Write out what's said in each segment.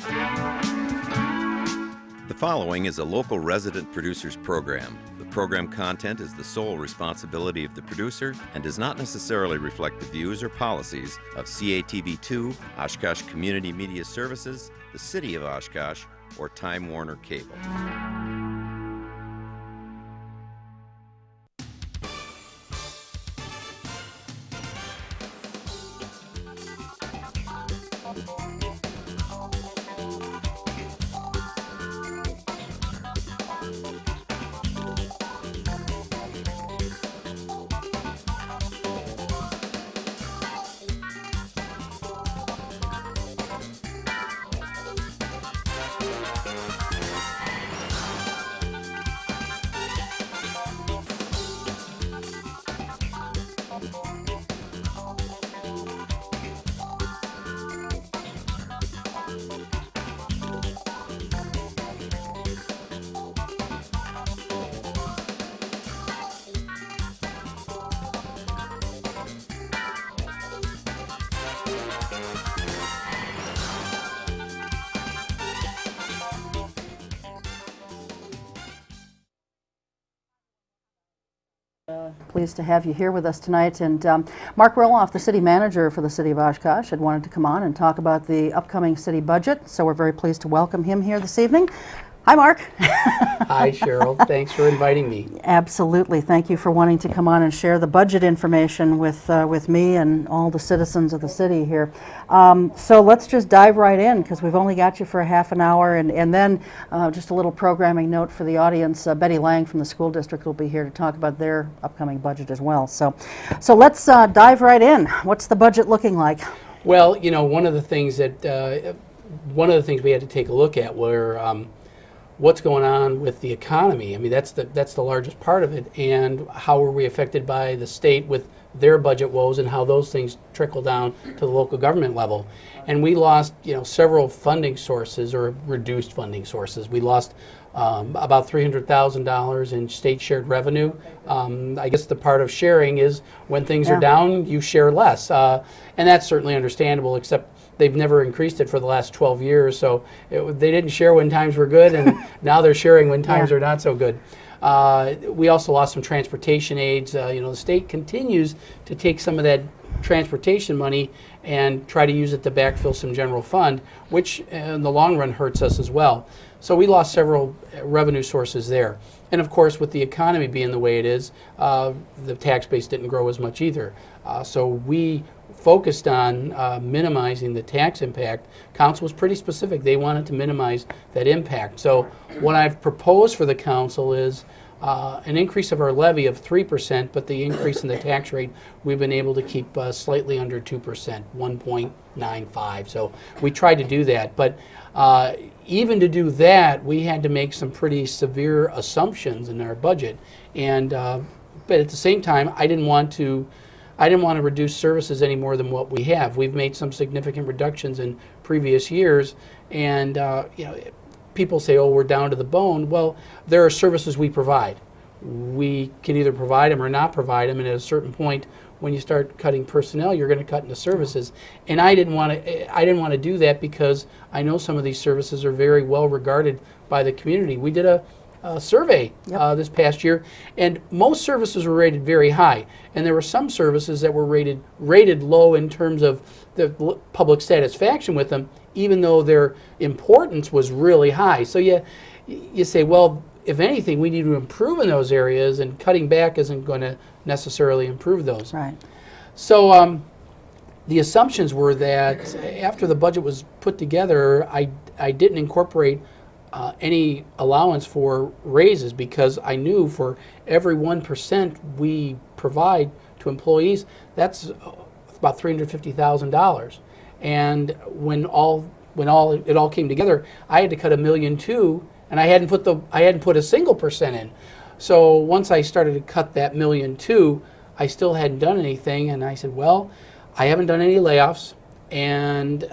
The following is a local resident producers program. The program content is the sole responsibility of the producer and does not necessarily reflect the views or policies of CATV2, Oshkosh Community Media Services, the City of Oshkosh, or Time Warner Cable. Pleased to have you here with us tonight. And Mark Roloff, the city manager for the City of Oshkosh, had wanted to come on and talk about the upcoming city budget, so we're very pleased to welcome him here this evening. Hi, Mark. Hi, Cheryl. Thanks for inviting me. Absolutely. Thank you for wanting to come on and share the budget information with me and all the citizens of the city here. So let's just dive right in, because we've only got you for a half an hour, and then just a little programming note for the audience. Betty Lang from the school district will be here to talk about their upcoming budget as well. So let's dive right in. What's the budget looking like? Well, you know, one of the things we had to take a look at were what's going on with the economy. I mean, that's the largest part of it, and how are we affected by the state with their budget woes, and how those things trickle down to the local government level. And we lost, several funding sources, or reduced funding sources. We lost about $300,000 in state shared revenue. I guess the part of sharing is when things are down, you share less, and that's certainly understandable, except they've never increased it for the last 12 years, so they didn't share when times were good, and now they're sharing when times are not so good. We also lost some transportation aids. The state continues to take some of that transportation money and try to use it to backfill some general fund, which in the long run hurts us as well. So we lost several revenue sources there. And of course, with the economy being the way it is, the tax base didn't grow as much either. So we focused on minimizing the tax impact. Council was pretty specific. They wanted to minimize that impact. So what I've proposed for the council is an increase of our levy of 3%, but the increase in the tax rate we've been able to keep slightly under 2%, 1.95. So we tried to do that, but even to do that, we had to make some pretty severe assumptions in our budget. And but at the same time, I didn't want to reduce services any more than what we have. We've made some significant reductions in previous years, and people say, "Oh, we're down to the bone." Well, there are services we provide. We can either provide them or not provide them, and at a certain point, when you start cutting personnel, you're going to cut into services. And I didn't want to do that, because I know some of these services are very well regarded by the community. We did a survey this past year, and most services were rated very high, and there were some services that were rated low in terms of the public satisfaction with them, even though their importance was really high. So you say, well, if anything, we need to improve in those areas, and cutting back isn't going to necessarily improve those. Right. So the assumptions were that after the budget was put together, I didn't incorporate any allowance for raises, because I knew for every 1% we provide to employees, that's about $350,000. And when it all came together, I had to cut $1.2 million, and I hadn't put a single percent in. So once I started to cut that $1.2 million, I still hadn't done anything, and I said, well, I haven't done any layoffs, and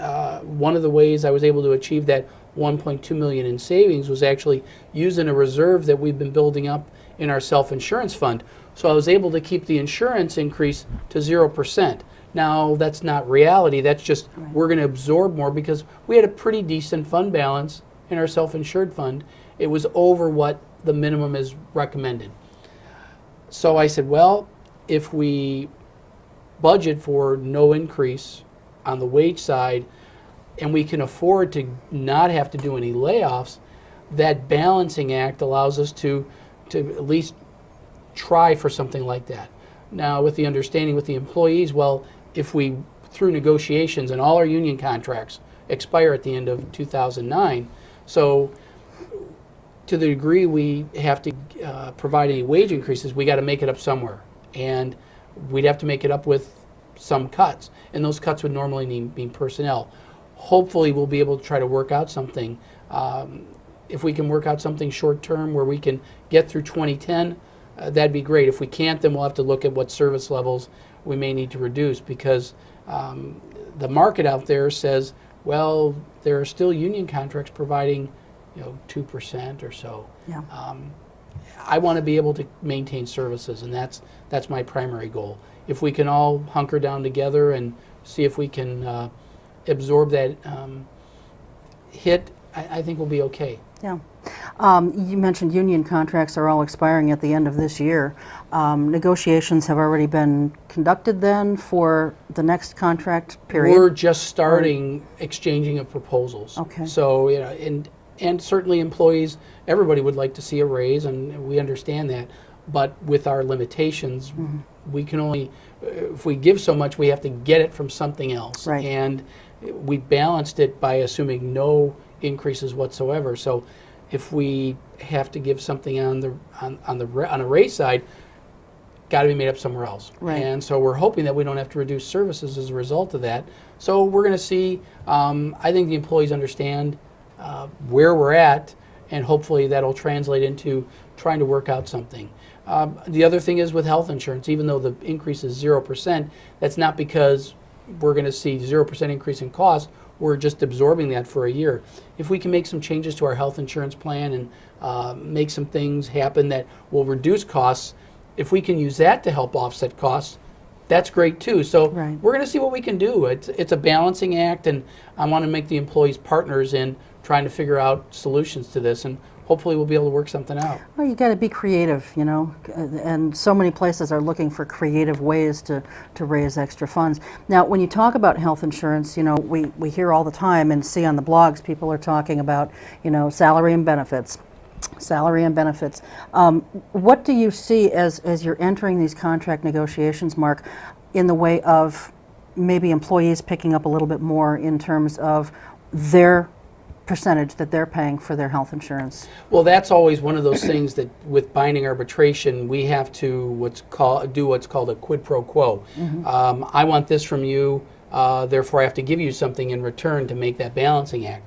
one of the ways I was able to achieve that $1.2 million in savings was actually using a reserve that we've been building up in our self-insurance fund. So I was able to keep the insurance increase to 0%. Now, that's not reality. That's just we're going to absorb more because we had a pretty decent fund balance in our self-insured fund. It was over what the minimum is recommended. So I said, well, if we budget for no increase on the wage side and we can afford to not have to do any layoffs, that balancing act allows us to at least try for something like that. Now, with the understanding with the employees, well, if we, through negotiations, and all our union contracts expire at the end of 2009, so to the degree we have to provide any wage increases, we got to make it up somewhere. And we'd have to make it up with some cuts. And those cuts would normally mean personnel. Hopefully we'll be able to try to work out something. If we can work out something short term where we can get through 2010, that'd be great. If we can't, then we'll have to look at what service levels we may need to reduce, because the market out there says, well, there are still union contracts providing 2% or so. Yeah. I want to be able to maintain services, and that's my primary goal. If we can all hunker down together and see if we can absorb that hit, I think we'll be okay. Yeah. You mentioned union contracts are all expiring at the end of this year. Negotiations have already been conducted then for the next contract period? We're just starting exchanging of proposals. Okay. So, and certainly employees, everybody would like to see a raise, and we understand that. But with our limitations, we can only, if we give so much, we have to get it from something else. Right. And we balanced it by assuming no increases whatsoever. So if we have to give something on a raise side, got to be made up somewhere else. Right. And so we're hoping that we don't have to reduce services as a result of that. So we're going to see, I think the employees understand where we're at, and hopefully that'll translate into trying to work out something. The other thing is with health insurance, even though the increase is 0%, that's not because we're going to see 0% increase in cost. We're just absorbing that for a year. If we can make some changes to our health insurance plan and make some things happen that will reduce costs, if we can use that to help offset costs, that's great too. So we're going to see what we can do. It's a balancing act, and I want to make the employees partners in trying to figure out solutions to this, and hopefully we'll be able to work something out. Well, you got to be creative, and so many places are looking for creative ways to raise extra funds. Now, when you talk about health insurance, we hear all the time and see on the blogs people are talking about, salary and benefits. Salary and benefits. What do you see as you're entering these contract negotiations, Mark, in the way of maybe employees picking up a little bit more in terms of their percentage that they're paying for their health insurance? Well, that's always one of those things that with binding arbitration, we have to do what's called a quid pro quo. I want this from you, therefore I have to give you something in return to make that balancing act.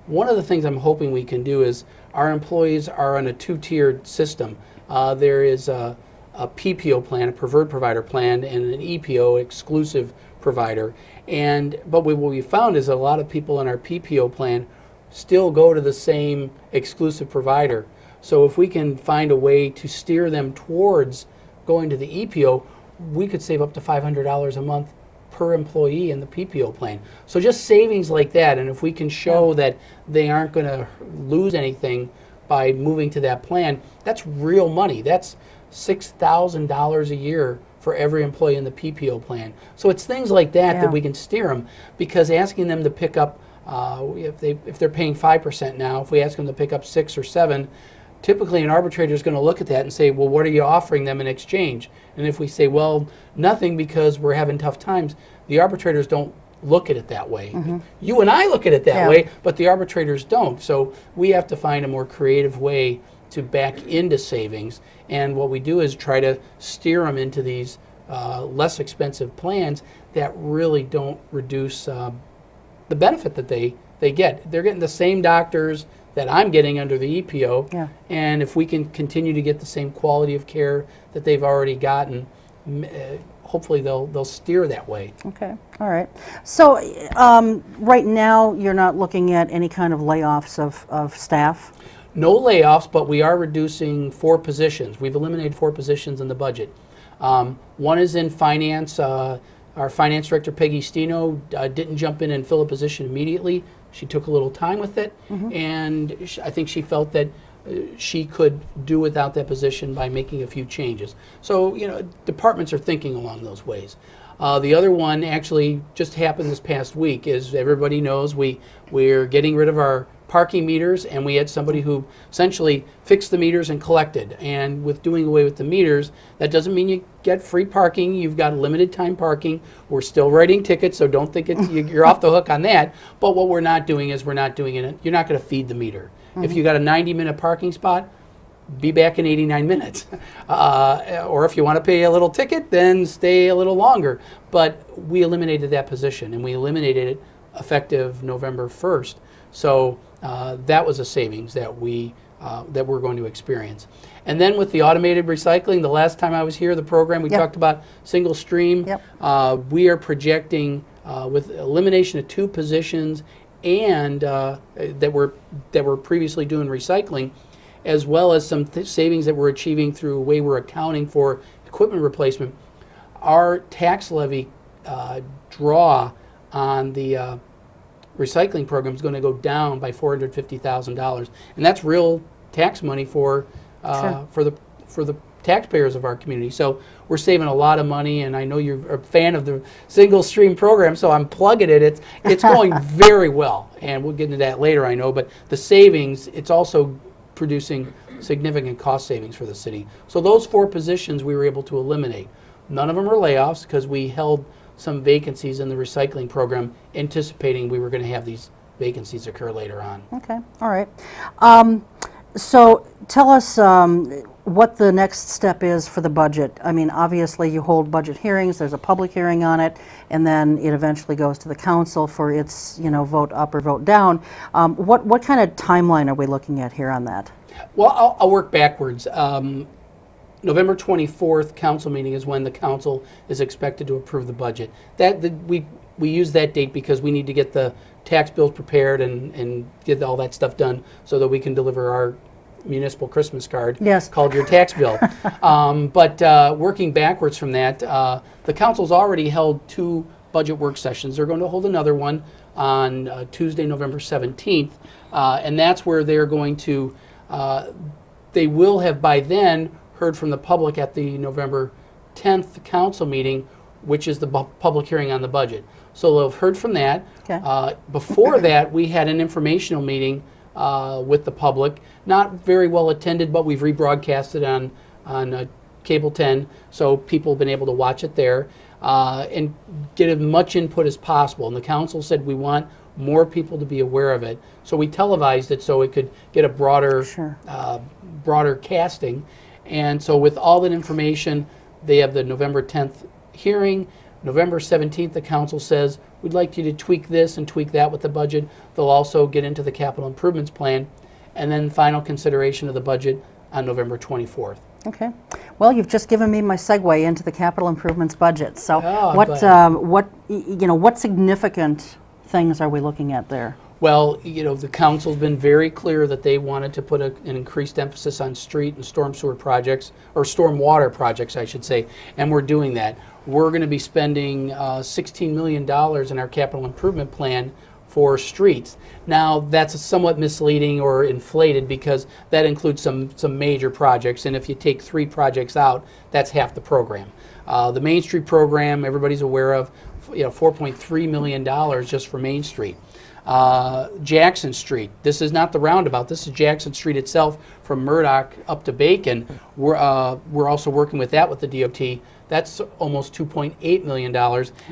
One of the things I'm hoping we can do is our employees are on a two-tiered system. There is a PPO plan, a preferred provider plan, and an EPO, exclusive provider. But what we found is a lot of people in our PPO plan still go to the same exclusive provider. So if we can find a way to steer them towards going to the EPO, we could save up to $500 a month per employee in the PPO plan. So just savings like that, and if we can show that they aren't going to lose anything by moving to that plan, that's real money. That's $6,000 a year for every employee in the PPO plan. So it's things like that that we can steer them, because asking them to pick up if they're paying 5% now, if we ask them to pick up 6 or 7, typically an arbitrator is going to look at that and say, well, what are you offering them in exchange? And if we say, well, nothing because we're having tough times, the arbitrators don't look at it that way. You and I look at it that way, but the arbitrators don't. So we have to find a more creative way to back into savings. And what we do is try to steer them into these less expensive plans that really don't reduce the benefit that they get. They're getting the same doctors that I'm getting under the EPO, and if we can continue to get the same quality of care that they've already gotten, hopefully they'll steer that way. Okay, all right. So right now you're not looking at any kind of layoffs of staff? No layoffs, but we are reducing 4 positions. We've eliminated 4 positions in the budget. One is in finance. Our finance director, Peggy Stino, didn't jump in and fill a position immediately. She took a little time with it, and I think she felt that she could do without that position by making a few changes. So, departments are thinking along those ways. The other one actually just happened this past week. As everybody knows, we're getting rid of our parking meters, and we had somebody who essentially fixed the meters and collected. And with doing away with the meters, that doesn't mean you get free parking. You've got limited time parking. We're still writing tickets, so don't think you're off the hook on that. But what we're not doing is you're not going to feed the meter. If you got a 90-minute parking spot, be back in 89 minutes. Or if you want to pay a little ticket, then stay a little longer. But we eliminated that position, and we eliminated it effective November 1st. So that was a savings that we're going to experience. And then with the automated recycling, the last time I was here, the program, we talked about single stream. We are projecting with elimination of 2 positions and that were previously doing recycling, as well as some savings that we're achieving through the way we're accounting for equipment replacement. Our tax levy draw on the recycling program is going to go down by $450,000, and that's real tax money for the taxpayers of our community. So we're saving a lot of money, and I know you're a fan of the single stream program, so I'm plugging it. It's going very well, and we'll get into that later, I know. But the savings, it's also producing significant cost savings for the city. So those 4 positions we were able to eliminate. None of them are layoffs because we held some vacancies in the recycling program, anticipating we were going to have these vacancies occur later on. Okay, all right. So tell us what the next step is for the budget. I mean, obviously you hold budget hearings, there's a public hearing on it, and then it eventually goes to the council for its, vote up or vote down. What kind of timeline are we looking at here on that? Well, I'll work backwards. November 24th council meeting is when the council is expected to approve the budget. We use that date because we need to get the tax bills prepared and get all that stuff done so that we can deliver our municipal Christmas card called your tax bill. But working backwards from that, the council's already held 2 budget work sessions. They're going to hold another one on Tuesday, November 17th, and that's where they're going to, they will have by then heard from the public at the November 10th council meeting, which is the public hearing on the budget. So they'll have heard from that. Okay. Before that, we had an informational meeting with the public, not very well attended, but we've rebroadcasted on Cable 10, so people have been able to watch it there and get as much input as possible. And the council said we want more people to be aware of it, so we televised it so it could get a broader casting. And so with all that information, they have the November 10th hearing. November 17th, the council says, we'd like you to tweak this and tweak that with the budget. They'll also get into the capital improvements plan, and then final consideration of the budget on November 24th. Okay. Well, you've just given me my segue into the capital improvements budget. So what significant things are we looking at there? Well, the council's been very clear that they wanted to put an increased emphasis on street and storm sewer projects, or storm water projects, I should say, and we're doing that. We're going to be spending $16 million in our capital improvement plan for streets. Now, that's somewhat misleading or inflated because that includes some major projects, and if you take 3 projects out, that's half the program. The Main Street program, everybody's aware of, $4.3 million just for Main Street. Jackson Street. This is not the roundabout. This is Jackson Street itself from Murdoch up to Bacon. We're also working with that with the DOT. That's almost $2.8 million.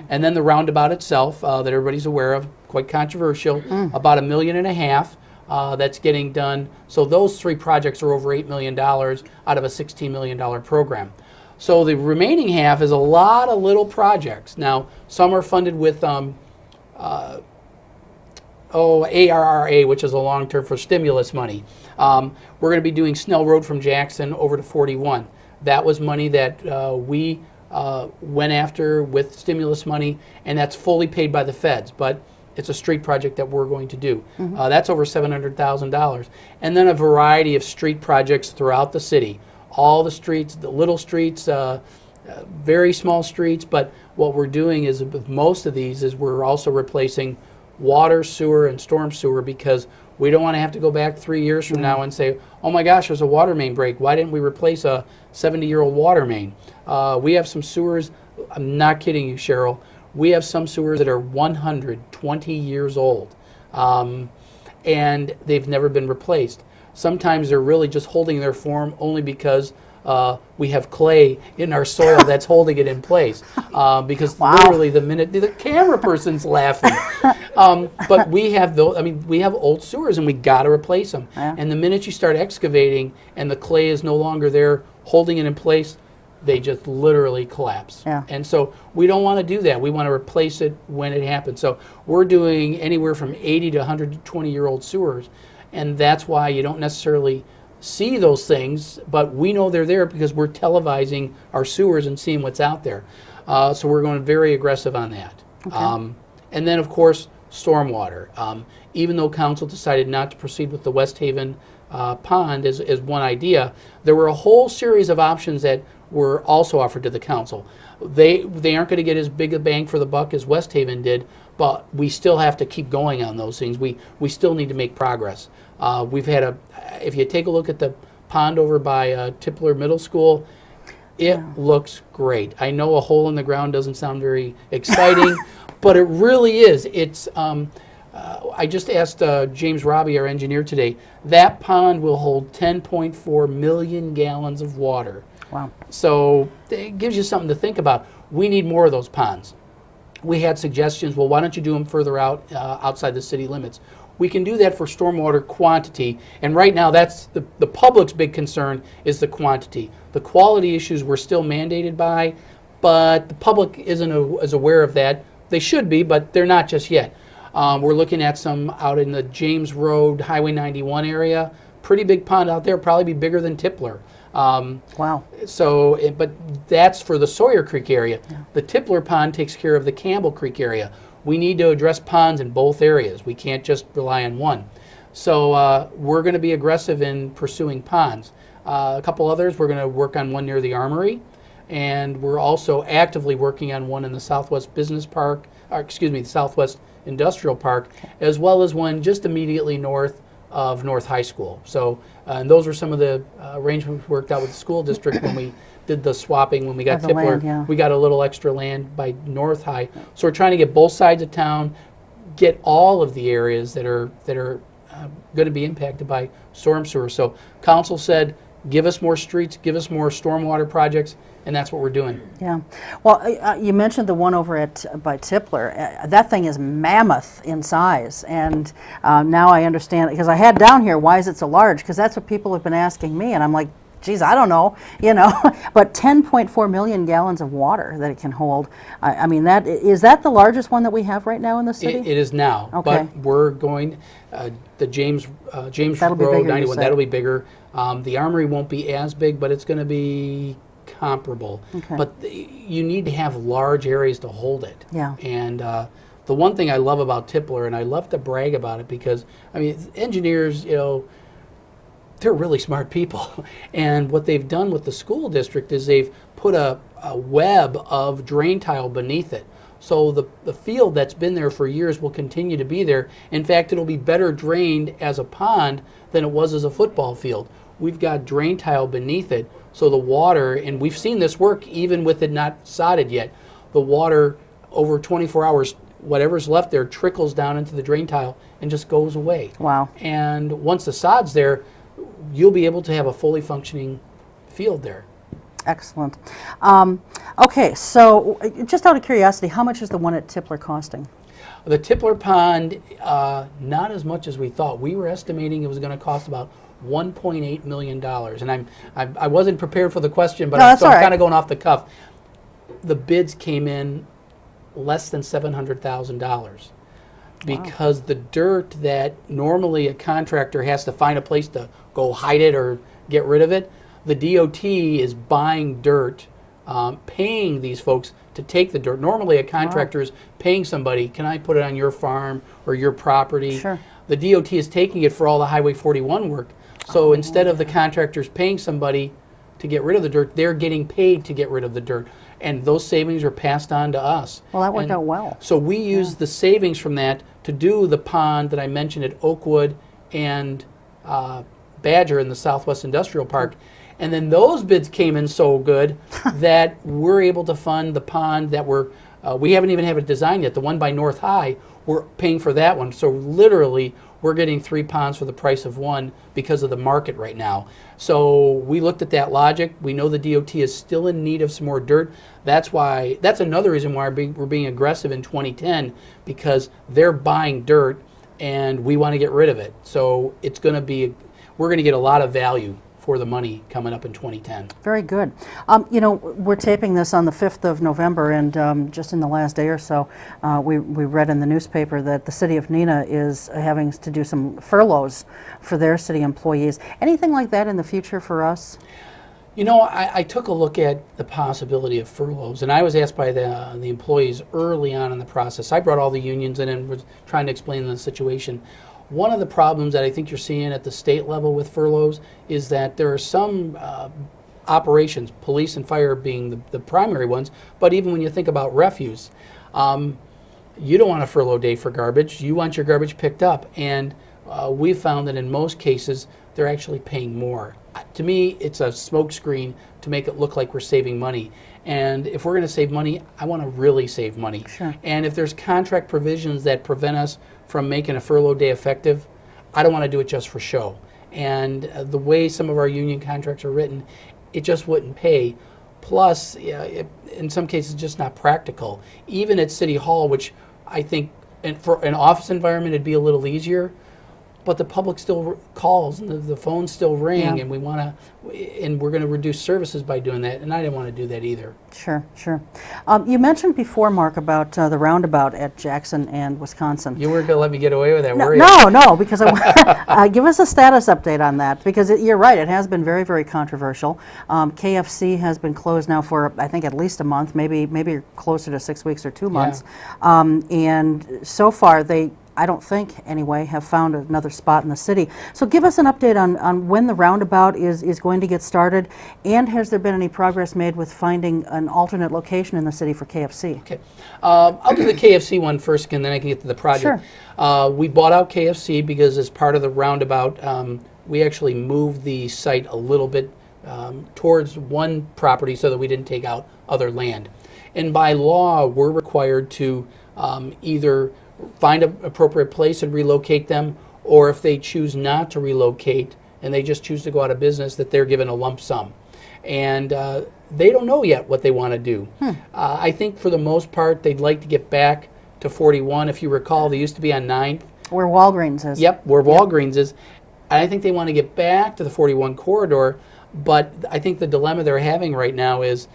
And then the roundabout itself that everybody's aware of, quite controversial, about $1.5 million that's getting done. So those 3 projects are over $8 million out of a $16 million program. So the remaining half is a lot of little projects. Now, some are funded with ARRA, which is a long term for stimulus money. We're going to be doing Snell Road from Jackson over to 41. That was money that we went after with stimulus money, and that's fully paid by the feds, but it's a street project that we're going to do. That's over $700,000. And then a variety of street projects throughout the city. All the streets, the little streets, very small streets, but what we're doing is with most of these is we're also replacing water, sewer, and storm sewer because we don't want to have to go back 3 years from now and say, oh my gosh, there's a water main break. Why didn't we replace a 70-year-old water main? We have some sewers, I'm not kidding you, Cheryl, we have some sewers that are 120 years old, and they've never been replaced. Sometimes they're really just holding their form only because we have clay in our soil that's holding it in place. Because literally the minute the camera person's laughing, but we have those. I mean, we have old sewers and we got to replace them. Yeah. And the minute you start excavating and the clay is no longer there holding it in place, they just literally collapse. Yeah. And so we don't want to do that. We want to replace it when it happens. So we're doing anywhere from 80 to 120-year-old sewers. And that's why you don't necessarily see those things, but we know they're there because we're televising our sewers and seeing what's out there. So we're going very aggressive on that. Okay. And then, of course, stormwater. Even though council decided not to proceed with the West Haven pond as one idea, there were a whole series of options that were also offered to the council. They aren't going to get as big a bang for the buck as West Haven did, but we still have to keep going on those things. We still need to make progress. We've had if you take a look at the pond over by Tippler Middle School, it looks great. I know a hole in the ground doesn't sound very exciting, but it really is. It's I just asked James Robbie, our engineer today, that pond will hold 10.4 million gallons of water. Wow. So it gives you something to think about. We need more of those ponds. We had suggestions, well, why don't you do them further out outside the city limits? We can do that for stormwater quantity, and right now that's the public's big concern is the quantity. The quality issues we're still mandated by, but the public isn't as aware of that. They should be, but they're not just yet. We're looking at some out in the James Road, Highway 91 area. Pretty big pond out there, probably be bigger than Tippler. Wow. So, but that's for the Sawyer Creek area. Yeah. The Tippler Pond takes care of the Campbell Creek area. We need to address ponds in both areas. We can't just rely on one. So we're going to be aggressive in pursuing ponds. A couple others, we're going to work on one near the Armory, and we're also actively working on one in the Southwest Business Park, the Southwest Industrial Park, as well as one just immediately north of North High School. So, and those were some of the arrangements we worked out with the school district when we did the swapping. When we got Tippler, we got a little extra land by North High. So we're trying to get both sides of town, get all of the areas that are going to be impacted by storm sewer. So council said, give us more streets, give us more stormwater projects, and that's what we're doing. Yeah. Well, you mentioned the one over by Tippler. That thing is mammoth in size, and now I understand, because I had down here, why is it so large? Because that's what people have been asking me, and I'm like, geez, I don't know, but 10.4 million gallons of water that it can hold. I mean, is that the largest one that we have right now in the city? It is now, okay. But we're going, the James Road 91, that'll be bigger. The Armory won't be as big, but it's going to be comparable. Okay. But you need to have large areas to hold it. Yeah. And the one thing I love about Tippler, and I love to brag about it because, I mean, engineers, they're really smart people. And what they've done with the school district is they've put a web of drain tile beneath it. So the field that's been there for years will continue to be there. In fact, it'll be better drained as a pond than it was as a football field. We've got drain tile beneath it, so the water, and we've seen this work even with it not sodded yet, the water over 24 hours, whatever's left there trickles down into the drain tile and just goes away. Wow. And once the sod's there, you'll be able to have a fully functioning field there. Excellent. Okay, so just out of curiosity, how much is the one at Tippler costing? The Tippler Pond, not as much as we thought. We were estimating it was going to cost about $1.8 million. And I wasn't prepared for the question, but I'm kind of going off the cuff. The bids came in less than $700,000 because the dirt that normally a contractor has to find a place to go hide it or get rid of it, the DOT is buying dirt, paying these folks to take the dirt. Normally a contractor is paying somebody, can I put it on your farm or your property? Sure. The DOT is taking it for all the Highway 41 work. So instead of the contractors paying somebody to get rid of the dirt, they're getting paid to get rid of the dirt. and those savings were passed on to us. Well, that worked And out well. So we used the savings from that to do the pond that I mentioned at Oakwood and Badger in the Southwest Industrial Park. And then those bids came in so good that we're able to fund the pond that we haven't even have it designed yet. The one by North High, we're paying for that one. So literally, we're getting 3 ponds for the price of one because of the market right now. So we looked at that logic. We know the DOT is still in need of some more dirt. That's another reason why we're being aggressive in 2010, because they're buying dirt and we want to get rid of it. So we're going to get a lot of value for the money coming up in 2010. Very good. We're taping this on the 5th of November, and just in the last day or so, we read in the newspaper that the city of Neenah is having to do some furloughs for their city employees. Anything like that in the future for us? I took a look at the possibility of furloughs, and I was asked by the employees early on in the process. I brought all the unions in and was trying to explain the situation. One of the problems that I think you're seeing at the state level with furloughs is that there are some operations, police and fire being the primary ones, but even when you think about refuse, you don't want a furlough day for garbage. You want your garbage picked up. And we found that in most cases, they're actually paying more. To me, it's a smokescreen to make it look like we're saving money. And if we're going to save money, I want to really save money. Sure. And if there's contract provisions that prevent us from making a furlough day effective, I don't want to do it just for show. And the way some of our union contracts are written, it just wouldn't pay. Plus, in some cases, just not practical. Even at City Hall, which I think for an office environment, it'd be a little easier, but the public still calls and the phones still ring, and we're going to reduce services by doing that, and I didn't want to do that either. Sure. You mentioned before, Mark, about the roundabout at Jackson and Wisconsin. You weren't going to let me get away with that, were you? No, because give us a status update on that, because you're right, it has been very, very controversial. KFC has been closed now for, I think, at least a month, maybe closer to 6 weeks or 2 months. Yeah. And so far, I don't think, anyway, have found another spot in the city. So give us an update on when the roundabout is going to get started, and has there been any progress made with finding an alternate location in the city for KFC? Okay. I'll do the KFC one first, and then I can get to the project. Sure. We bought out KFC because as part of the roundabout, we actually moved the site a little bit towards one property so that we didn't take out other land. And by law, we're required to either find an appropriate place and relocate them, or if they choose not to relocate and they just choose to go out of business, that they're given a lump sum. And they don't know yet what they want to do. I think for the most part, they'd like to get back to 41. If you recall, they used to be on 9th. Where Walgreens is. Yep, where Walgreens is. And I think they want to get back to the 41 corridor, but I think the dilemma they're having right now is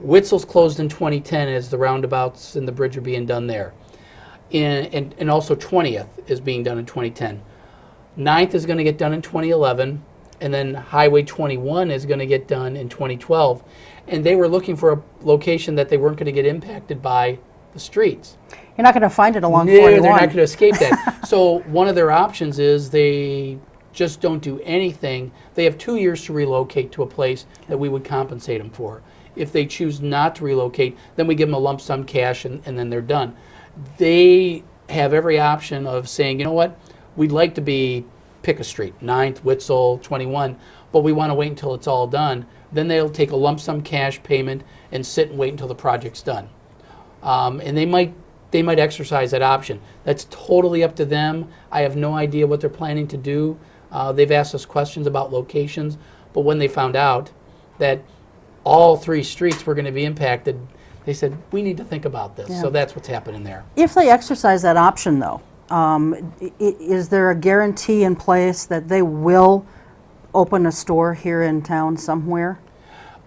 Witzel's closed in 2010 as the roundabouts and the bridge are being done there. And also 20th is being done in 2010. 9th is going to get done in 2011, and then Highway 21 is going to get done in 2012. And they were looking for a location that they weren't going to get impacted by the streets. You're not going to find it along 41.41. No, they're not going to escape that. So one of their options is they just don't do anything. They have 2 years to relocate to a place that we would compensate them for. If they choose not to relocate, then we give them a lump sum cash, and then they're done. They have every option of saying, you know what, we'd like to pick a street, 9th, Witzel, 21, but we want to wait until it's all done. Then they'll take a lump sum cash payment and sit and wait until the project's done. And they might exercise that option. That's totally up to them. I have no idea what they're planning to do. They've asked us questions about locations, but when they found out that all 3 streets were going to be impacted, they said, we need to think about this. Yeah. So that's what's happening there. If they exercise that option, though, is there a guarantee in place that they will open a store here in town somewhere?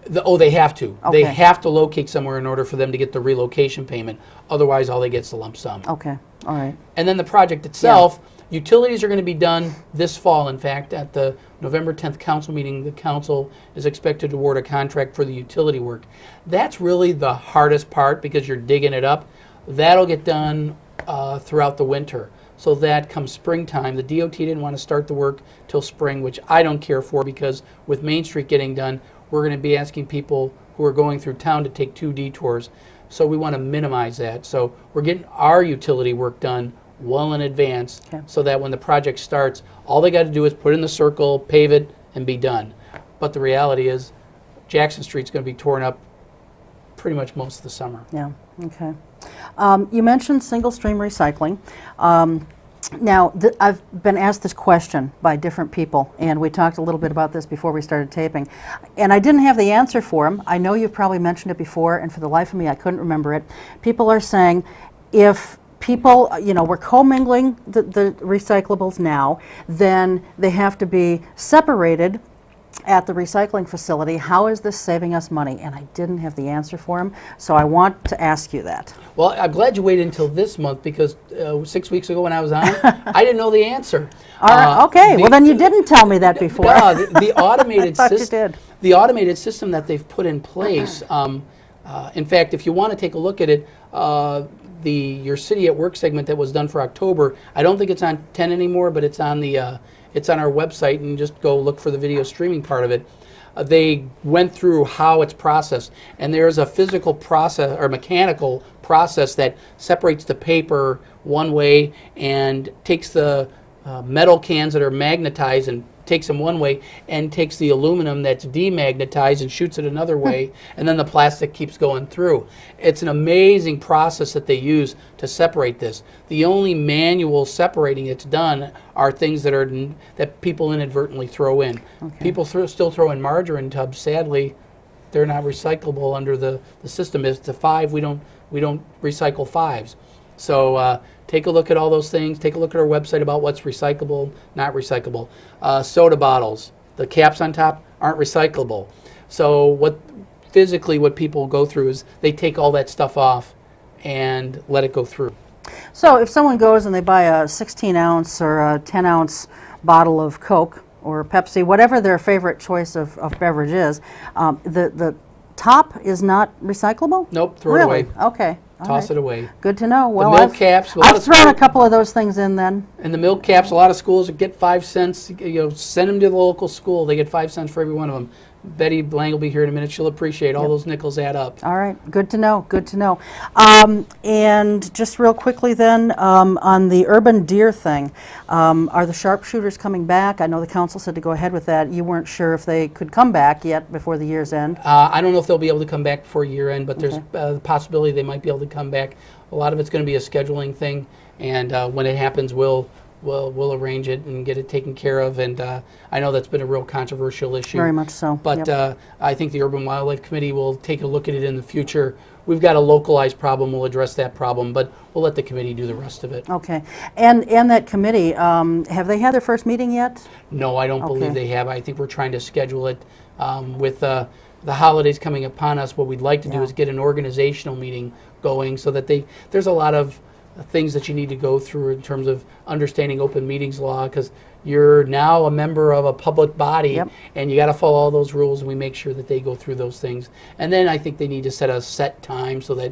They have to. Okay. They have to locate somewhere in order for them to get the relocation payment. Otherwise, all they get is the lump sum. Okay, all right. And then the project itself, utilities are going to be done this fall. In fact, at the November 10th council meeting, the council is expected to award a contract for the utility work. That's really the hardest part because you're digging it up. That'll get done throughout the winter. So that comes springtime. The DOT didn't want to start the work till spring, which I don't care for because with Main Street getting done, we're going to be asking people who are going through town to take 2 detours. So we want to minimize that. So we're getting our utility work done well in advance, so that when the project starts, all they got to do is put in the circle, pave it, and be done. But the reality is Jackson Street's going to be torn up pretty much most of the summer. Yeah, okay. You mentioned single stream recycling. Now, I've been asked this question by different people, and we talked a little bit about this before we started taping, and I didn't have the answer for them. I know you've probably mentioned it before, and for the life of me, I couldn't remember it. People are saying if people, we're commingling the recyclables now, then they have to be separated at the recycling facility. How is this saving us money? And I didn't have the answer for him, so I want to ask you that. Well, I'm glad you waited until this month, because 6 weeks ago when I was on, I didn't know the answer. All right, okay, well then you didn't tell me that before. No, the automated I thought you system. did. The automated system that they've put in place. In fact, if you want to take a look at it, your City at Work segment that was done for October, I don't think it's on 10 anymore, but it's on the it's on our website, and just go look for the video streaming part of it. They went through how it's processed, and there's a physical process or mechanical process that separates the paper one way and takes the metal cans that are magnetized and takes them one way, and takes the aluminum that's demagnetized and shoots it another way, and then the plastic keeps going through. It's an amazing process that they use to separate this. The only manual separating that's done are things that people inadvertently throw in. Okay. People still throw in margarine tubs. Sadly, they're not recyclable under the system. It's a 5. We don't recycle 5s. So take a look at all those things. Take a look at our website about what's recyclable, not recyclable. Soda bottles, the caps on top aren't recyclable. So what people go through is they take all that stuff off and let it go through. So if someone goes and they buy a 16-ounce or a 10-ounce bottle of Coke or Pepsi, whatever their favorite choice of beverage is, the top is not recyclable? Nope, throw really? it away. Okay. Toss it away. Good to know. Well, the milk caps. I've thrown a couple of those things in then. And the milk caps, a lot of schools get 5 cents. Send them to the local school. They get 5 cents for every one of them. Betty Blank will be here in a minute. She'll appreciate all those nickels add up. All right. Good to know. Good to know. And just real quickly then, on the urban deer thing, are the sharpshooters coming back? I know the council said to go ahead with that. You weren't sure if they could come back yet before the year's end. I don't know if they'll be able to come back before year end, but there's the possibility they might be able to come back. A lot of it's going to be a scheduling thing, and when it happens, we'll arrange it and get it taken care of. And I know that's been a real controversial issue. Very much so. But I think the Urban Wildlife Committee will take a look at it in the future. We've got a localized problem. We'll address that problem, but we'll let the committee do the rest of it. Okay. And that committee, have they had their first meeting yet? No, I don't believe they have. I think we're trying to schedule it with the holidays coming upon us. What we'd like to do is get an organizational meeting going, so that there's a lot of things that you need to go through in terms of understanding open meetings law, because you're now a member of a public body, and you got to follow all those rules, and we make sure that they go through those things. And then I think they need to set a set time so that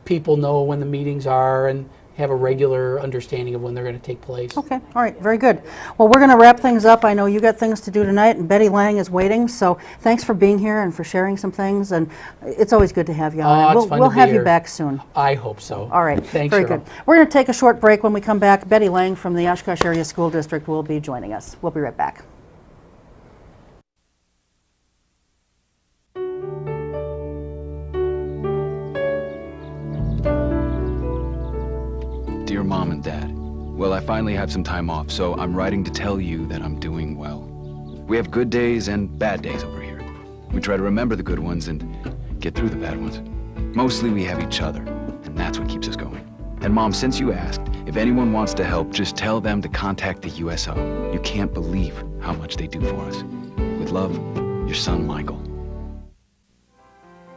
people know when the meetings are and have a regular understanding of when they're going to take place. Okay, all right, very good. Well, we're going to wrap things up. I know you got things to do tonight, and Betty Lang is waiting, so thanks for being here and for sharing some things, and it's always good to have you on. We'll have you back soon. I hope so. All right, thanks, very Cheryl. good. We're going to take a short break. When we come back, Betty Lang from the Oshkosh Area School District will be joining us. We'll be right back. Dear Mom and Dad, well, I finally have some time off, so I'm writing to tell you that I'm doing well. We have good days and bad days over here. We try to remember the good ones and get through the bad ones. Mostly we have each other, and that's what keeps us going. And Mom, since you asked, if anyone wants to help, just tell them to contact the USO. You can't believe how much they do for us. With love, your son, Michael.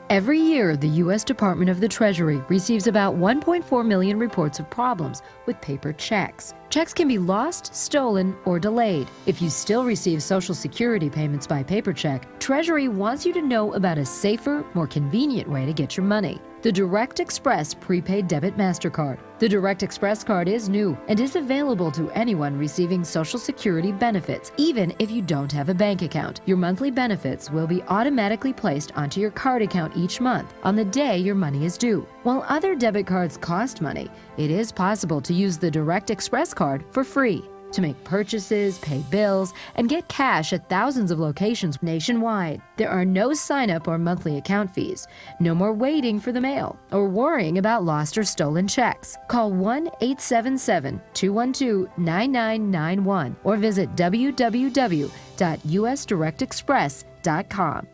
Every year, the U.S. Department of the Treasury receives about 1.4 million reports of problems with paper checks. Checks can be lost, stolen, or delayed. If you still receive Social Security payments by paper check, Treasury wants you to know about a safer, more convenient way to get your money. The Direct Express Prepaid Debit MasterCard. The The Direct Express card is new and is available to anyone receiving Social Security benefits, even if you don't have a bank account. Your monthly benefits will be automatically placed onto your card account each month on the day your money is due. While other debit cards cost money, it is possible to use the Direct Express card for free to make purchases, pay bills, and get cash at thousands of locations nationwide. There are no sign-up or monthly account fees. No more waiting for the mail or worrying about lost or stolen checks. Call 1-877-212-9991 or visit www.usdirectexpress.com.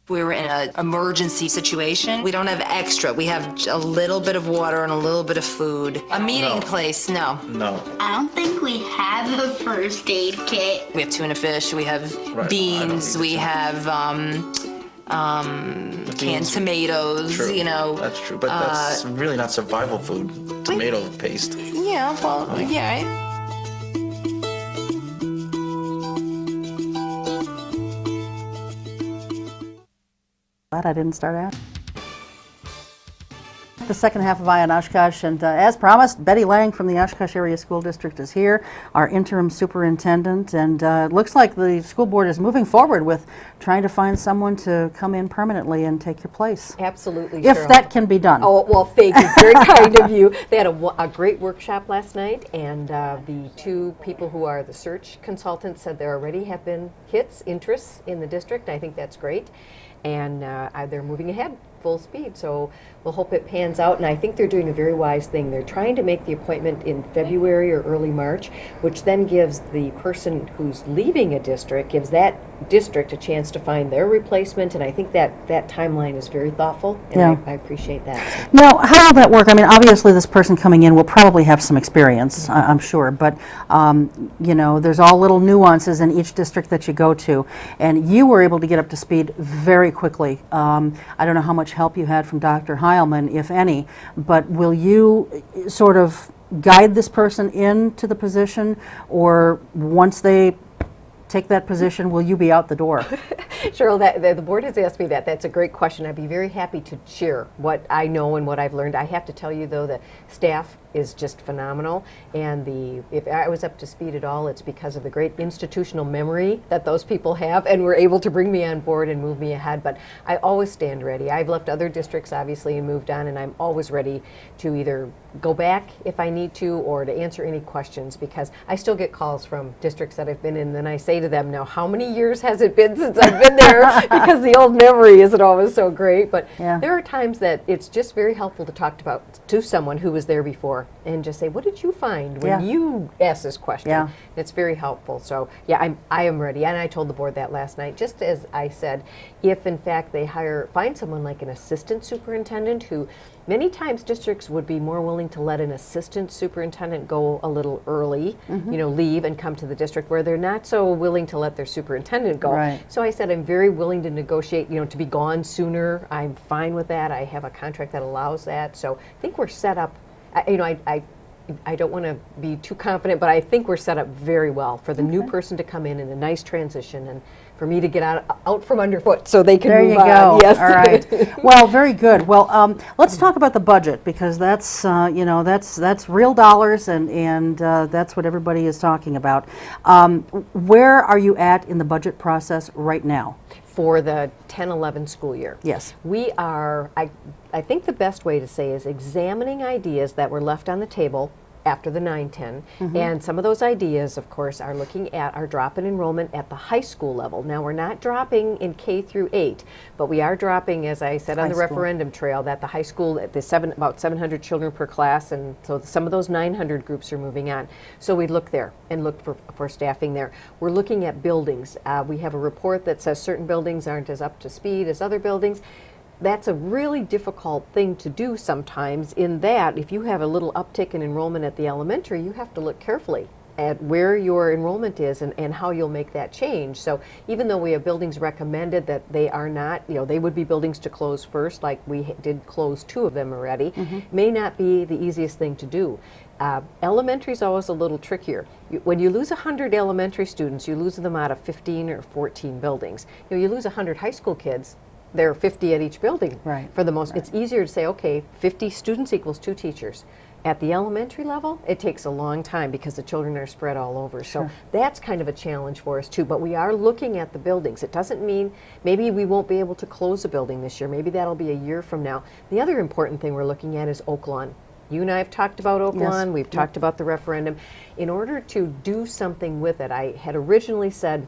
We were in an emergency situation. We don't have extra. We have a little bit of water and a little bit of food. A meeting place, no. No. I don't think we have a first aid kit. We have tuna fish, we have Right. beans, we have canned tomatoes, True. you know. That's true, but that's really not survival food. Tomato paste. Yeah, well, yeah. Glad I didn't start out. The second half of Eye on Oshkosh, and as promised, Betty Lang from the Oshkosh Area School District is here, our interim superintendent, and it looks like the school board is moving forward with trying to find someone to come in permanently and take your place. Absolutely, If Cheryl. that can be done. Oh, well, thank you. Very kind of you. They had a great workshop last night, and the two people who are the search consultants said there already have been interests in the district. I think that's great. And they're moving ahead full speed, so we'll hope it pans out. And I think they're doing a very wise thing. They're trying to make the appointment in February or early March, which then gives the person who's leaving a district, gives that district a chance to find their replacement. And I think that timeline is very thoughtful, and Yeah. I appreciate that. So. Now, how will that work? I mean, obviously, this person coming in will probably have some experience, I'm sure, but, you know, there's all little nuances in each district that you go to, and you were able to get up to speed very quickly. I don't know how much help you had from Dr. Heilman, if any, but will you sort of guide this person into the position, or once they take that position, will you be out the door? Cheryl, the board has asked me that. That's a great question. I'd be very happy to share what I know and what I've learned. I have to tell you, though, the staff is just phenomenal, and if I was up to speed at all, it's because of the great institutional memory that those people have, and were able to bring me on board and move me ahead. But I always stand ready. I've left other districts, obviously, and moved on, and I'm always ready to either go back if I need to, or to answer any questions, because I still get calls from districts that I've been in, and then I say to them, now, how many years has it been since I've been there? Because the old memory isn't always so great. But Yeah. there are times that it's just very helpful to talk to someone who was there before, and just say, what did you find when Yeah. you asked this question? Yeah. It's very helpful. So yeah, I am ready, and I told the board that last night. Just as I said, if in fact they find someone like an assistant superintendent, who many times districts would be more willing to let an assistant superintendent go a little early, leave and come to the district, where they're not so willing to let their superintendent go. Right. So I said, I'm very willing to negotiate, to be gone sooner. I'm fine with that. I have a contract that allows that. So I think we're set up. I don't want to be too confident, but I think we're set up very well for the new person to come in a nice transition, and for me to get out from underfoot so they can There move you on. go. Yes. All right. Well, very good. Well, let's talk about the budget, because that's that's real dollars, and that's what everybody is talking about. Where are you at in the budget process right now? For the 10-11 school year. Yes. We are, I think the best way to say is examining ideas that were left on the table after the 9-10. And some of those ideas, of course, are looking at our drop in enrollment at the high school level. Now, we're not dropping in K through 8, but we are dropping, as I said on the High school. referendum trail, that the high school, about 700 children per class, and so some of those 900 groups are moving on. So we look there and look for staffing there. We're looking at buildings. We have a report that says certain buildings aren't as up to speed as other buildings. That's a really difficult thing to do sometimes, in that if you have a little uptick in enrollment at the elementary, you have to look carefully at where your enrollment is and how you'll make that change. So even though we have buildings recommended that they are not, they would be buildings to close first, like we did close 2 of them already, may not be the easiest thing to do. Elementary is always a little trickier. When you lose 100 elementary students, you lose them out of 15 or 14 buildings. You lose 100 high school kids, there are 50 at each building. Right. For the most, it's easier to say, okay, 50 students equals 2 teachers. At the elementary level, it takes a long time because the children are spread all over. So that's kind of a challenge for us too. But we are looking at the buildings. It doesn't mean maybe we won't be able to close a building this year. Maybe that'll be a year from now. The other important thing we're looking at is Oak Lawn. You and I have talked about Oak Lawn. We've talked about the referendum. In order to do something with it, I had originally said,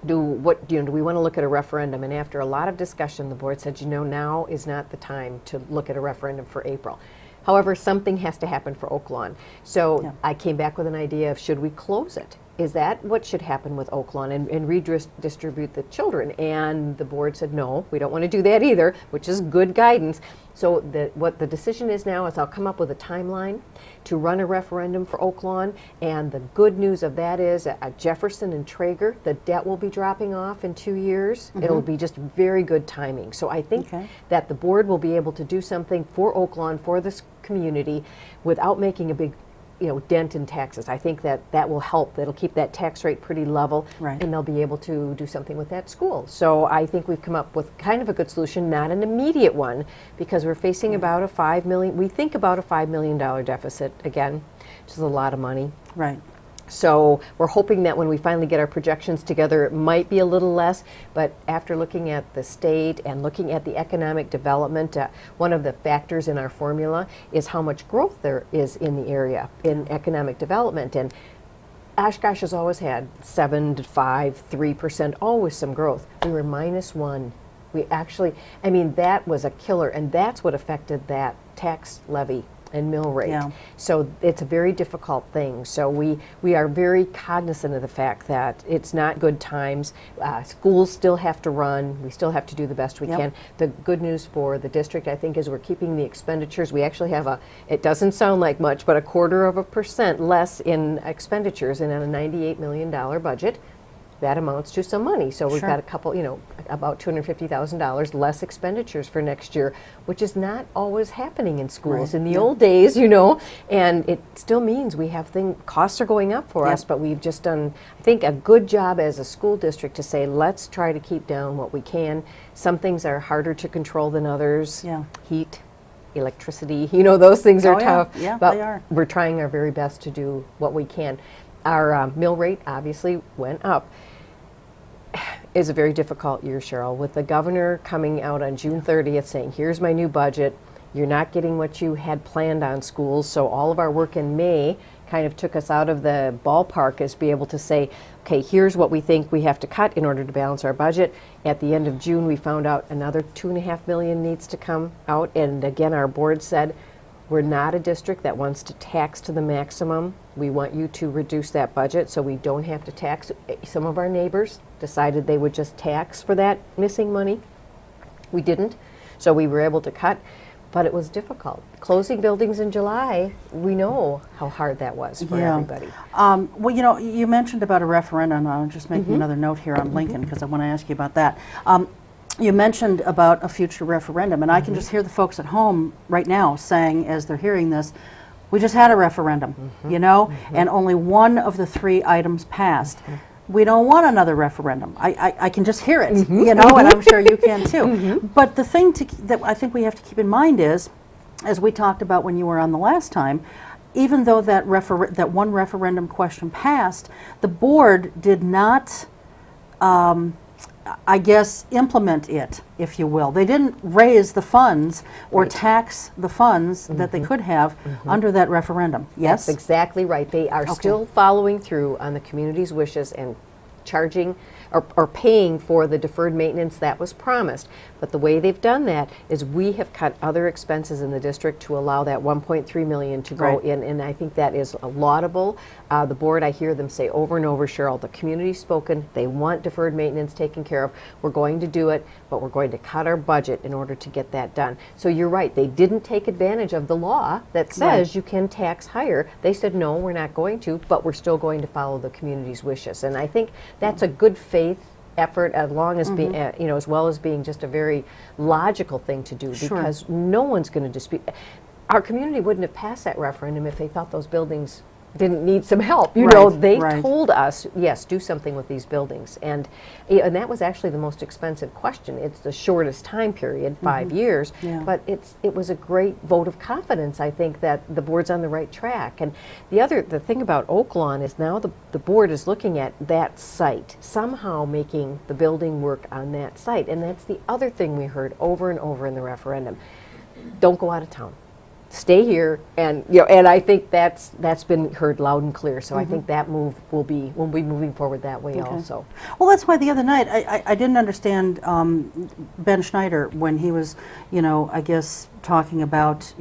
do we want to look at a referendum? And after a lot of discussion, the board said, now is not the time to look at a referendum for April. However, something has to happen for Oak Lawn. So I came back with an idea of, should we close it? Is that what should happen with Oak Lawn and redistribute the children? And the board said, no, we don't want to do that either, which is good guidance. So what the decision is now is I'll come up with a timeline to run a referendum for Oak Lawn. And the good news of that is at Jefferson and Traeger, the debt will be dropping off in 2 years. It'll be just very good timing. So I think that the board will be able to do something for Oak Lawn, for this community, without making a big dent in taxes. I think that will help. That'll keep that tax rate pretty level, and they'll be able to do something with that school. So I think we've come up with kind of a good solution, not an immediate one, because we're facing about a $5 million deficit again, which is a lot of money. Right. So we're hoping that when we finally get our projections together, it might be a little less, but after looking at the state and looking at the economic development, one of the factors in our formula is how much growth there is in the area in economic development. And Oshkosh has always had 7 to 5, 3%, always some growth. We were -1. We actually, that was a killer, and that's what affected that tax levy and mill rate. So it's a very difficult thing. So we are very cognizant of the fact that it's not good times. Schools still have to run. We still have to do the best we can. The good news for the district, I think, is we're keeping the expenditures. We actually have it doesn't sound like much, but 1/4% less in expenditures, and on a $98 million budget, that amounts to some money. So we've got a couple, about $250,000 less expenditures for next year, which is not always happening in schools in the old days, and it still means we have costs are going up for us, but we've just done, I think, a good job as a school district to say, let's try to keep down what we can. Some things are harder to control than others. Heat, electricity, those things are tough. But they are. We're trying our very best to do what we can. Our mill rate obviously went up. Is a very difficult year, Cheryl, with the governor coming out on June 30th saying, here's my new budget. You're not getting what you had planned on schools. So all of our work in May kind of took us out of the ballpark as be able to say, okay, here's what we think we have to cut in order to balance our budget. At the end of June, we found out another $2.5 million needs to come out. And again, our board said, we're not a district that wants to tax to the maximum. We want you to reduce that budget so we don't have to tax. Some of our neighbors decided they would just tax for that missing money. We didn't, so we were able to cut, but it was difficult. Closing buildings in July, we know how hard that was for everybody. Well, you mentioned about a referendum. I'll just make another note here on Lincoln because I want to ask you about that. You mentioned about a future referendum, and I can just hear the folks at home right now saying, as they're hearing this, we just had a referendum, and only one of the 3 items passed. We don't want another referendum. I can just hear it, and I'm sure you can too. But the thing that I think we have to keep in mind is, as we talked about when you were on the last time, even though that one referendum question passed, the board did not implement it, if you will. They didn't raise the funds or tax the funds that they could have under that referendum. Yes? That's exactly right. They are still following through on the community's wishes and charging or paying for the deferred maintenance that was promised. But the way they've done that is we have cut other expenses in the district to allow that $1.3 million to go in, and I think that is laudable. The board, I hear them say over and over, Cheryl, the community's spoken, they want deferred maintenance taken care of. We're going to do it, but we're going to cut our budget in order to get that done. So you're right, they didn't take advantage of the law that says you can tax higher. They said, no, we're not going to, but we're still going to follow the community's wishes. And I think that's a good faith effort, as long as being, as well as being just a very logical thing to do, because no one's going to dispute. Our community wouldn't have passed that referendum if they thought those buildings didn't need some help. You Right, know, they right. told us, yes, do something with these buildings. And that was actually the most expensive question. It's the shortest time period, 5 years, Yeah. but it was a great vote of confidence, I think, that the board's on the right track. And the thing about Oak Lawn is now the board is looking at that site, somehow making the building work on that site. And that's the other thing we heard over and over in the referendum. Don't go out of town. Stay here, and and I think that's been heard loud and clear. So I think that move will be moving forward that way also. Well, that's why the other night I didn't understand Ben Schneider when he was, I guess talking about,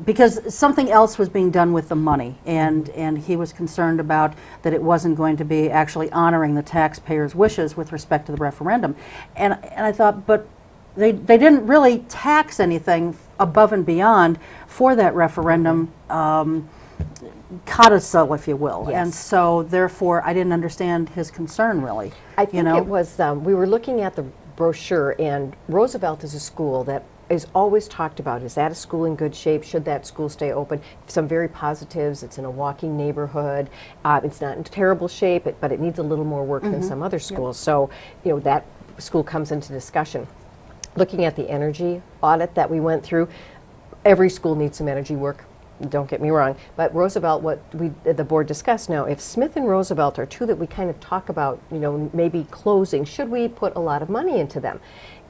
because something else was being done with the money, and he was concerned about that it wasn't going to be actually honoring the taxpayers' wishes with respect to the referendum, and I thought, but they didn't really tax anything above and beyond for that referendum codicil, if you will. Yes. And so therefore I didn't understand his concern really. I think it was, we were looking at the brochure, and Roosevelt is a school that is always talked about. Is that a school in good shape? Should that school stay open? Some very positives. It's in a walking neighborhood. It's not in terrible shape, but it needs a little more work than some other schools. So, that school comes into discussion. Looking at the energy audit that we went through, every school needs some energy work. Don't get me wrong, but Roosevelt, what the board discussed now, if Smith and Roosevelt are two that we kind of talk about, maybe closing, should we put a lot of money into them?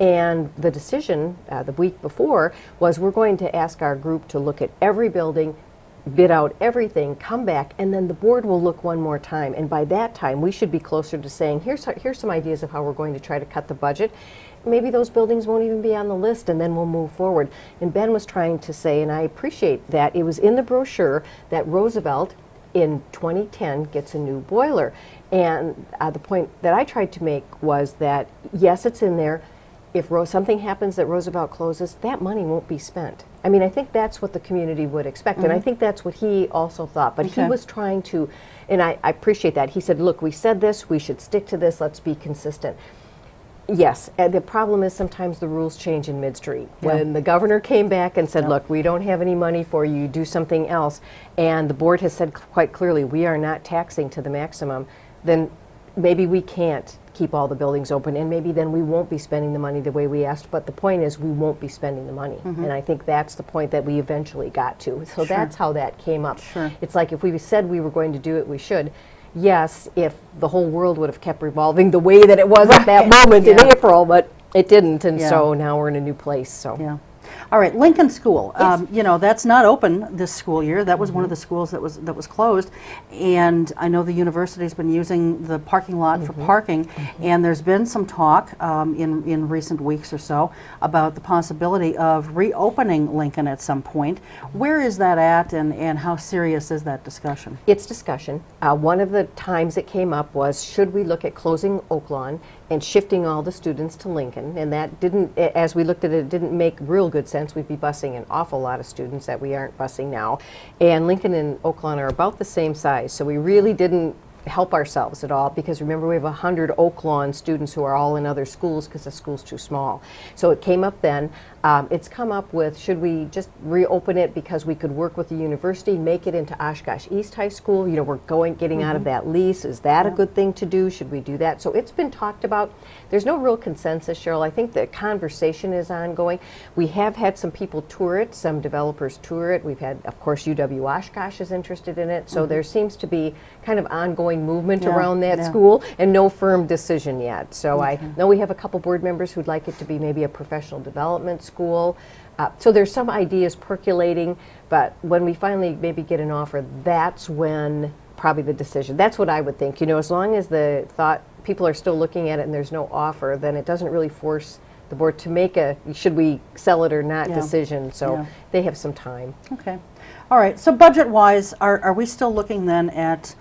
And the decision the week before was we're going to ask our group to look at every building, bid out everything, come back, and then the board will look one more time. And by that time, we should be closer to saying, here's some ideas of how we're going to try to cut the budget. Maybe those buildings won't even be on the list, and then we'll move forward. And Ben was trying to say, and I appreciate that, it was in the brochure that Roosevelt in 2010 gets a new boiler. And the point that I tried to make was that, yes, it's in there. If something happens that Roosevelt closes, that money won't be spent. I mean, I think that's what the community would expect, and I think that's what he also thought. But he was trying to, and I appreciate that. He said, look, we said this, we should stick to this, let's be consistent. Yes, and the problem is sometimes the rules change in midstream. When the governor came back and said, look, we don't have any money for you, do something else, and the board has said quite clearly, we are not taxing to the maximum, then maybe we can't keep all the buildings open, and maybe then we won't be spending the money the way we asked, but the point is we won't be spending the money. And I think that's the point that we eventually got to. So that's how that came up. It's like if we said we were going to do it, we should. Yes, if the whole world would have kept revolving the way that it was at that moment in April, but it didn't, and so now we're in a new place. So. Yeah. All right, Lincoln School. That's not open this school year. That was one of the schools that was closed, and I know the university's been using the parking lot for parking. And there's been some talk in recent weeks or so about the possibility of reopening Lincoln at some point. Where is that at, and how serious is that discussion? It's discussion. One of the times it came up was, should we look at closing Oak Lawn and shifting all the students to Lincoln? And that didn't, as we looked at it, it didn't make real good sense. We'd be busing an awful lot of students that we aren't busing now. And Lincoln and Oak Lawn are about the same size, so we really didn't help ourselves at all, because remember, we have 100 Oak Lawn students who are all in other schools because the school's too small. So it came up then. It's come up with, should we just reopen it because we could work with the university, make it into Oshkosh East High School? We're getting out of that lease. Is that a good thing to do? Should we do that? So it's been talked about. There's no real consensus, Cheryl. I think the conversation is ongoing. We have had some people tour it, some developers tour it. We've had, of course, UW Oshkosh is interested in it. So there seems to be kind of ongoing movement around that school, and no firm decision yet. So I know we have a couple board members who'd like it to be maybe a professional development school. So there's some ideas percolating, but when we finally maybe get an offer, that's when probably the decision. That's what I would think. As long as the people are still looking at it and there's no offer, then it doesn't really force the board to make a should we sell it or not decision. So they have some time. Okay. All right. So budget-wise, are we still looking then at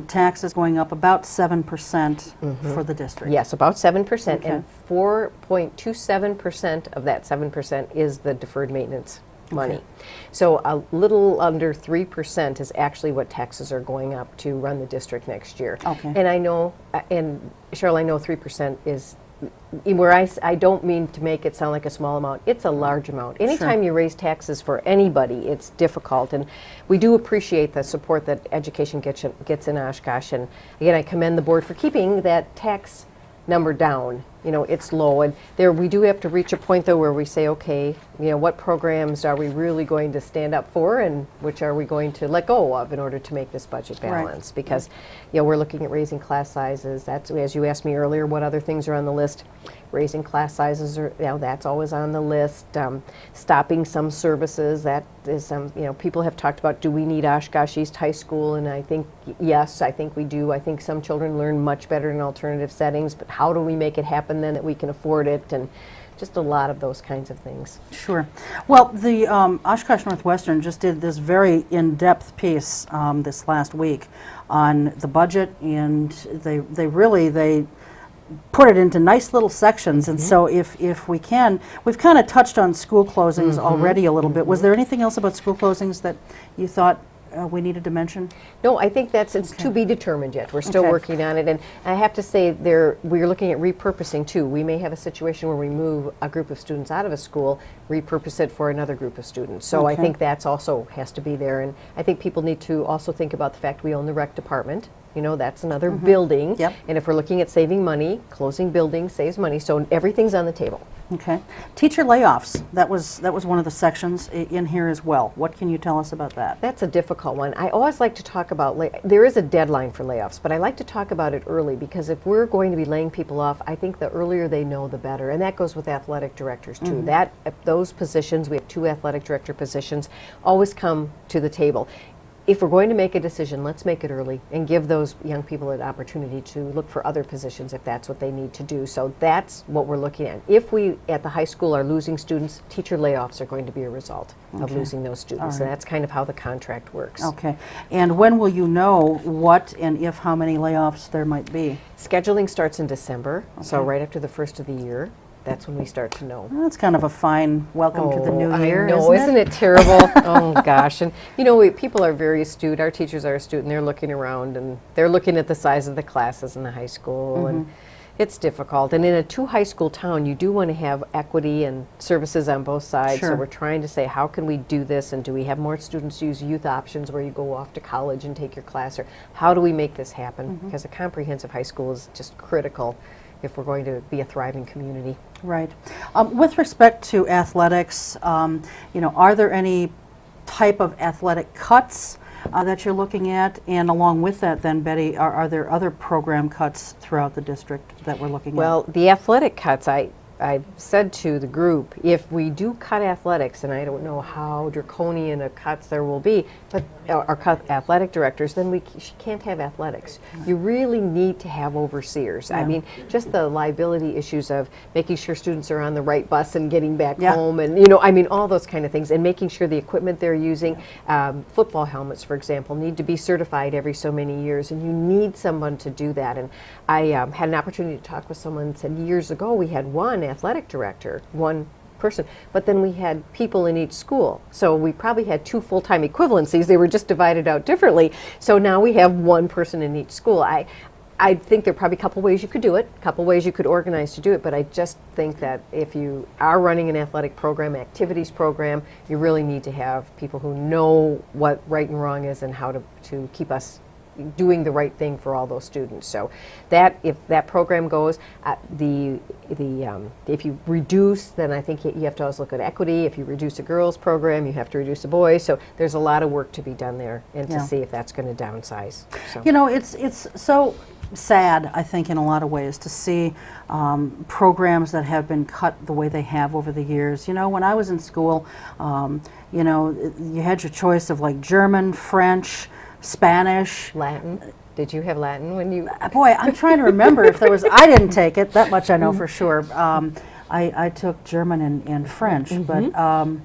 taxes going up about 7% for the district? Yes, about 7%, and 4.27% of that 7% is the deferred maintenance money. So a little under 3% is actually what taxes are going up to run the district next year. And I know, and Cheryl, I know 3% is where I don't mean to make it sound like a small amount. It's a large amount. Anytime you raise taxes for anybody, it's difficult. And we do appreciate the support that education gets in Oshkosh. And again, I commend the board for keeping that tax number down. It's low, and there we do have to reach a point though where we say, okay, what programs are we really going to stand up for, and which are we going to let go of in order to make this budget balance? Right. Because we're looking at raising class sizes. That's, as you asked me earlier, what other things are on the list. Raising class sizes are, that's always on the list. Stopping some services, that is people have talked about, do we need Oshkosh East High School? And I think yes, I think we do. I think some children learn much better in alternative settings, but how do we make it happen then that we can afford it? And just a lot of those kinds of things. Sure. Well, the Oshkosh Northwestern just did this very in-depth piece this last week on the budget, and they put it into nice little sections. And so if we can, we've kind of touched on school closings already a little bit. Was there anything else about school closings that you thought we needed to mention? No, I think it's to be determined yet. We're still working on it, and I have to say we're looking at repurposing too. We may have a situation where we move a group of students out of a school, repurpose it for another group of students. So I think that's also has to be there, and I think people need to also think about the fact we own the rec department. That's another building. Yep. And if we're looking at saving money, closing buildings saves money, so everything's on the table. Okay. Teacher layoffs, that was one of the sections in here as well. What can you tell us about that? That's a difficult one. I always like to talk about, there is a deadline for layoffs, but I like to talk about it early, because if we're going to be laying people off, I think the earlier they know, the better. And that goes with athletic directors too. Those positions, we have 2 athletic director positions, always come to the table. If we're going to make a decision, let's make it early and give those young people an opportunity to look for other positions if that's what they need to do. So that's what we're looking at. If we at the high school are losing students, teacher layoffs are going to be a result of losing those students. And that's kind of how the contract works. Okay. And when will you know what and if how many layoffs there might be? Scheduling starts in December, so right after the first of the year. That's when we start to know. Well, that's kind of a fine welcome to the new year, I know, isn't it terrible? Oh gosh, and people are very astute. Our teachers are astute, and they're looking around, and they're looking at the size of the classes in the high school, and it's difficult. And in a 2 high school town, you do want to have equity and services on both sides. Sure. So we're trying to say, how can we do this, and do we have more students use youth options where you go off to college and take your class, or how do we make this happen? Because a comprehensive high school is just critical if we're going to be a thriving community. Right. With respect to athletics, are there any type of athletic cuts that you're looking at? And along with that then, Betty, are there other program cuts throughout the district that we're looking at? Well, the athletic cuts, I've said to the group, if we do cut athletics, and I don't know how draconian a cuts there will be, but our cut athletic directors, then we can't have athletics. You really need to have overseers. I mean, just the liability issues of making sure students are on the right bus and getting back home, and all those kind of things, and making sure the equipment they're using, football helmets, for example, need to be certified every so many years, and you need someone to do that. And I had an opportunity to talk with someone and said years ago we had one athletic director, one person, but then we had people in each school. So we probably had 2 full-time equivalencies. They were just divided out differently. So now we have one person in each school. I think there are probably a couple ways you could do it, a couple ways you could organize to do it, but I just think that if you are running an athletic program, activities program, you really need to have people who know what right and wrong is and how to keep us doing the right thing for all those students. So that if that program goes, if you reduce, then I think you have to always look at equity. If you reduce a girls program, you have to reduce a boys. So there's a lot of work to be done there, and to see if that's going to downsize. So. It's so sad, I think, in a lot of ways, to see programs that have been cut the way they have over the years. When I was in school, you had your choice of like German, French, Spanish. Latin. Did you have Latin when you? Boy, I'm trying to remember if there was. I didn't take it. That much I know for sure. I took German and French, but I'm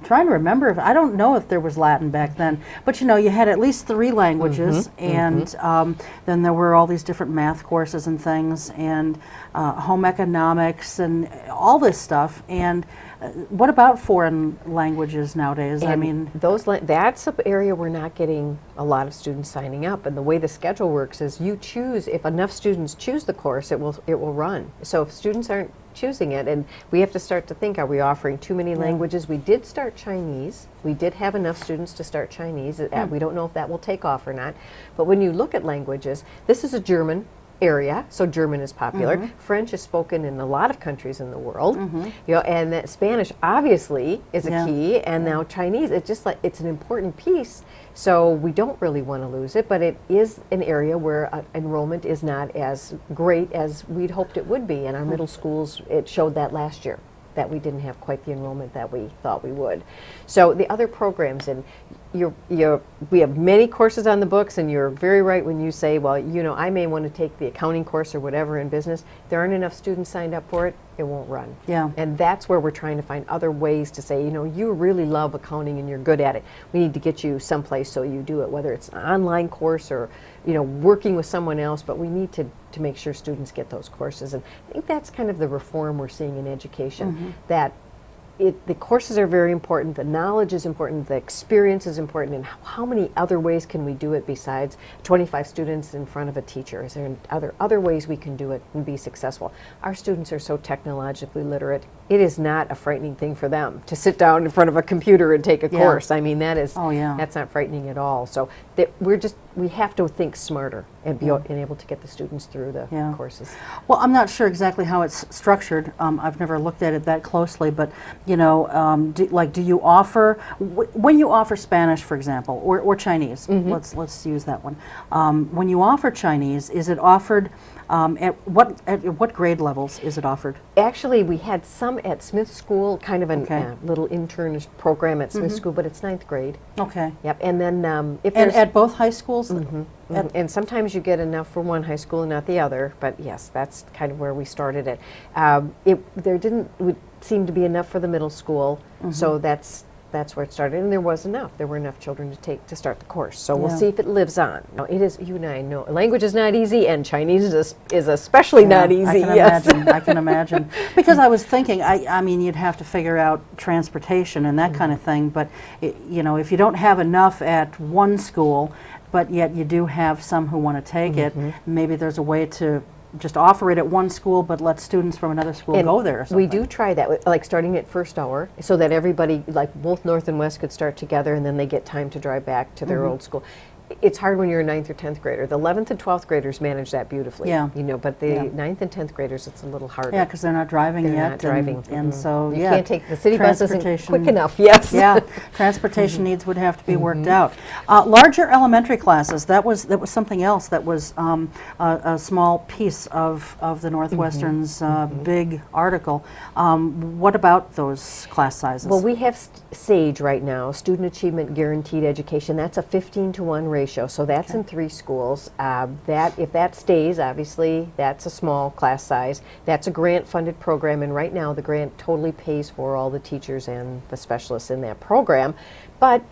trying to remember I don't know if there was Latin back then. But you had at least 3 languages, and then there were all these different math courses and things, and home economics and all this stuff. And What about foreign languages nowadays? I And mean, that's an area we're not getting a lot of students signing up. And the way the schedule works is you choose, if enough students choose the course, it will run. So if students aren't choosing it, and we have to start to think, are we offering too many languages? We did start Chinese. We did have enough students to start Chinese. We don't know if that will take off or not. But when you look at languages, this is a German area, so German is popular. French is spoken in a lot of countries in the world, you know, and that Spanish obviously is a key, and now Chinese. It's just like it's an important piece, so we don't really want to lose it. But it is an area where enrollment is not as great as we'd hoped it would be. In our middle schools, it showed that last year, that we didn't have quite the enrollment that we thought we would. So the other programs, and we have many courses on the books, and you're very right when you say, well, you know, I may want to take the accounting course or whatever in business. There aren't enough students signed up for it, it won't run. Yeah. And that's where we're trying to find other ways to say, you know, you really love accounting and you're good at it. We need to get you someplace so you do it, whether it's an online course or, you know, working with someone else, but we need to make sure students get those courses. And I think that's kind of the reform we're seeing in education, that the courses are very important, the knowledge is important, the experience is important, and how many other ways can we do it besides 25 students in front of a teacher? Is there other ways we can do it and be successful? Our students are so technologically literate. It is not a frightening thing for them to sit down in front of a computer and take a course. I mean, that is, that's not frightening at all. So we have to think smarter and be able to get the students through the courses. well, I'm not sure exactly how it's structured. I've never looked at it that closely, but you know, do you offer when you offer Spanish, for example, or Chinese? Let's use that one. When you offer Chinese, is it offered at what grade levels is it offered? Actually, we had some at Smith School, kind of a little intern program at Smith School, but it's 9th grade. Okay. Yep. And then if And there's at both high schools? and sometimes you get enough for one high school and not the other, but yes, that's kind of where we started it. There would seem to be enough for the middle school, so that's where it started, and there was enough. There were enough children to start the course. So we'll see if it lives on. Now, it is, you and I know, language is not easy, and Chinese is especially not easy. I can imagine. I can imagine. Because I was thinking, I mean, you'd have to figure out transportation and that kind of thing. But you know, if you don't have enough at one school, but yet you do have some who want to take it, maybe there's a way to just offer it at one school, but let students from another school go there or something. We do try that, like starting at first hour, so that everybody, like both North and West, could start together, and then they get time to drive back to their old school. It's hard when you're a 9th or 10th grader. The 11th and 12th graders manage that beautifully. Yeah. You know, but the 9th and 10th graders, it's a little harder. Yeah, because they're not driving They're yet. not driving. And so, you can't take, the city bus isn't transportation- quick enough, yes. Yeah, transportation needs would have to be worked out. Larger elementary classes, that was something else that was a small piece of the Northwestern's big article. What about those class sizes? Well, we have SAGE right now, Student Achievement Guaranteed Education. That's a 15-to-1 ratio, so that's in 3 schools. If that stays, obviously, that's a small class size. That's a grant-funded program, and right now the grant totally pays for all the teachers and the specialists in that program. But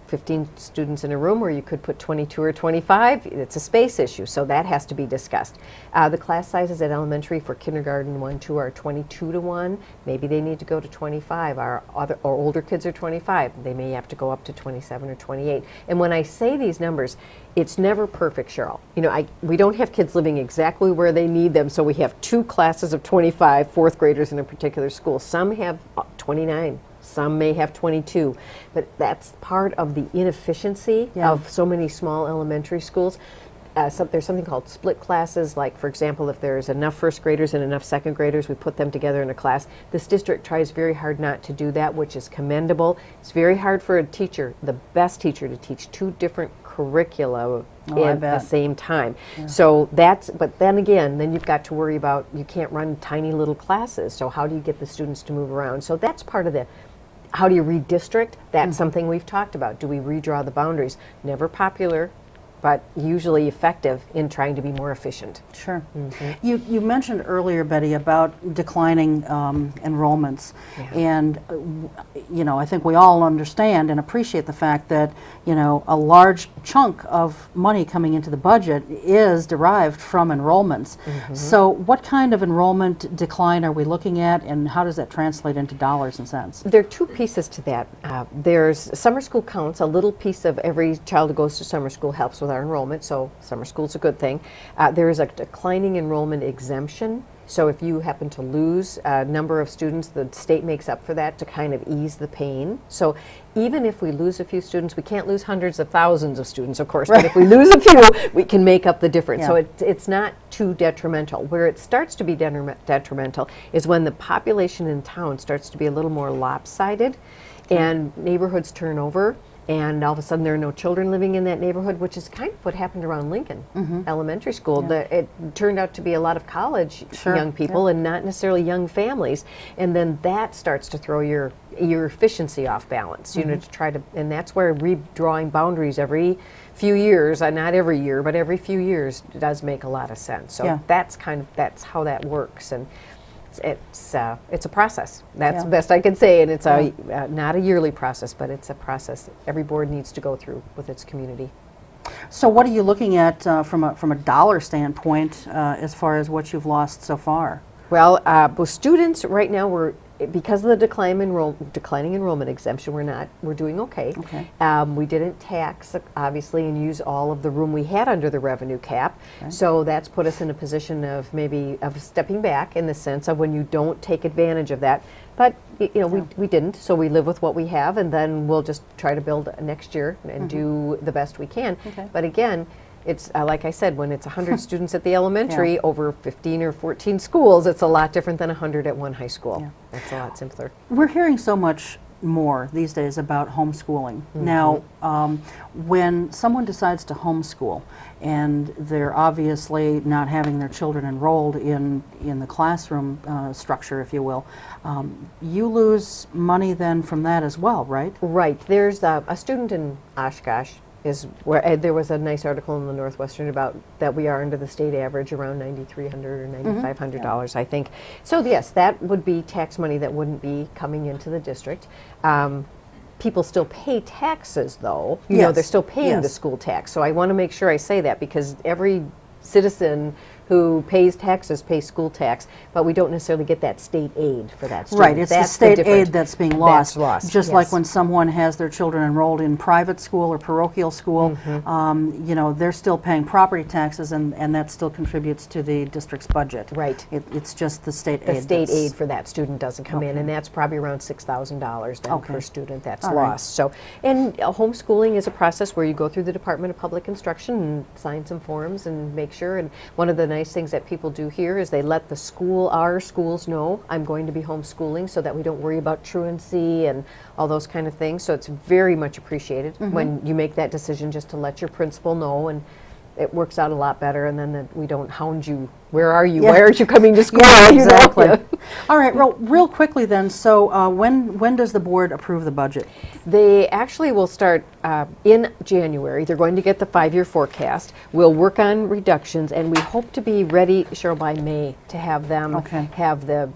15 students in a room where you could put 22 or 25, it's a space issue, so that has to be discussed. The class sizes at elementary for kindergarten 1-2 are 22-to-1. Maybe they need to go to 25. Our older kids are 25. They may have to go up to 27 or 28. And when I say these numbers, it's never perfect, Cheryl. You know, we don't have kids living exactly where they need them, so we have 2 classes of 25 4th graders in a particular school. Some have 29. Some may have 22, but that's part of the inefficiency of so many small elementary schools. There's something called split classes, like, for example, if there's enough first graders and enough second graders, we put them together in a class. This district tries very hard not to do that, which is commendable. It's very hard for a teacher, the best teacher, to teach 2 different curricula at the same time. So but then again, then you've got to worry about, you can't run tiny little classes, so how do you get the students to move around? So that's part of how do you redistrict? That's something we've talked about. Do we redraw the boundaries? Never popular, but usually effective in trying to be more efficient. Sure. You mentioned earlier, Betty, about declining enrollments, and I think we all understand and appreciate the fact that a large chunk of money coming into the budget is derived from enrollments. So, what kind of enrollment decline are we looking at, and how does that translate into dollars and cents? There are two pieces to that. There's summer school counts. A little piece of every child who goes to summer school helps with our enrollment, so summer school's a good thing. There is a declining enrollment exemption. So if you happen to lose a number of students, the state makes up for that to kind of ease the pain. So even if we lose a few students, we can't lose hundreds of thousands of students, of course, but if we lose a few, we can make up the difference. So it's not too detrimental. Where it starts to be detrimental is when the population in town starts to be a little more lopsided and neighborhoods turn over, and all of a sudden there are no children living in that neighborhood, which is kind of what happened around Lincoln Elementary School. It turned out to be a lot of college young people and not necessarily young families, and then that starts to throw your efficiency off balance. To try to, and that's where redrawing boundaries every few years, not every year, but every few years, does make a lot of sense. So that's how that works, and it's a process. That's the best I can say, and it's not a yearly process, but it's a process every board needs to go through with its community. So what are you looking at from a dollar standpoint as far as what you've lost so far? Well, with students right now, because of the declining enrollment exemption, we're doing okay. We didn't tax, obviously, and use all of the room we had under the revenue cap. So that's put us in a position of stepping back in the sense of when you don't take advantage of that. But we didn't, so we live with what we have, and then we'll just try to build next year and do the best we can. But again, it's like I said, when it's 100 students at the elementary over 15 or 14 schools, it's a lot different than 100 at one high school. It's a lot simpler. We're hearing so much more these days about homeschooling. Now, when someone decides to homeschool and they're obviously not having their children enrolled in the classroom structure, if you will, you lose money then from that as well, right? Right. There's a student in Oshkosh is where there was a nice article in the Northwestern about that we are under the state average around $9,300 or $9,500, I think. So yes, that would be tax money that wouldn't be coming into the district. People still pay taxes, though. You know, they're still paying the school tax. So I want to make sure I say that, because every citizen who pays taxes pays school tax, but we don't necessarily get that state aid for that student. Right, it's the state aid that's being lost. That's lost. Just like when someone has their children enrolled in private school or parochial school, they're still paying property taxes, and that still contributes to the district's budget. Right. It's just the state aid. The state aid for that student doesn't come in, and that's probably around $6,000 then per student that's lost. So, and homeschooling is a process where you go through the Department of Public Instruction and sign some forms and make sure, and one of the nice things that people do here is they let our schools know I'm going to be homeschooling, so that we don't worry about truancy and all those kind of things. So it's very much appreciated when you make that decision, just to let your principal know, and it works out a lot better, and then we don't hound you. Where are you? Why aren't you coming to school? Exactly. All right, well, real quickly then, so when does the board approve the budget? They actually will start in January. They're going to get the 5-year forecast. We'll work on reductions, and we hope to be ready, Cheryl, by May to have them have the,